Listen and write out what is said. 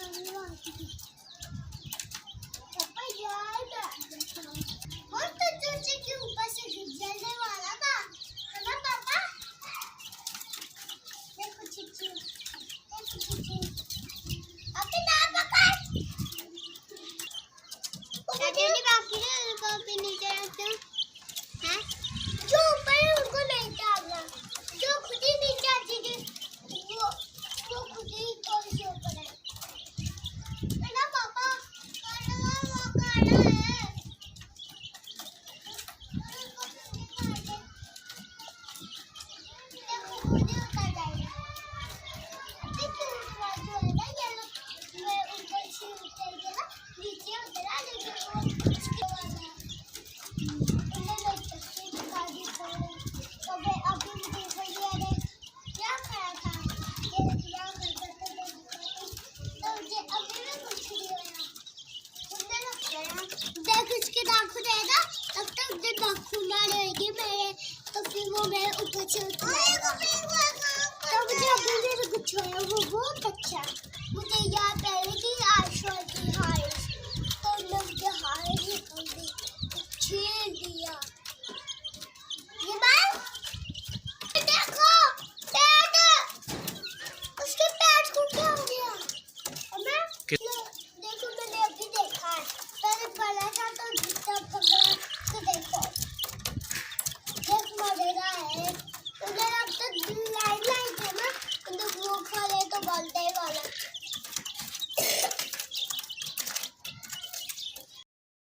और तो चूचे के ऊपर से गिरने वाला था, है ना पापा? देखो चीची, देखो चीची। अभी ना पकड़। नहीं बाकी है, कभी नीचे रखते हैं। हैं? जो ऊपर है उनको नहीं डालना। जो खुद ही नीचे आती है, वो खुद ही थोड़ी सी ऊपर है। है ना पापा? वो काला है। देख इसके दांत रहेगा तब तक जब दांत मारेगी मेरे तो फिर वो मेरे ऊपर से उतरेगा। तो मुझे अभी मेरे कुछ होया वो बहुत अच्छा। मुझे याद है कि आशा की हाइस तो मुझे हाइस निकल गई छीन दिया। ये बाल देखो पेट उसके पेट को क्या हो गया? देखो मैंने अभी देखा है पहले बड़ा था तो जितना पकड़ा तो देखो देख मरेगा है उधर अब तो लाइन लाइन है ना तो वो खड़े तो बोलते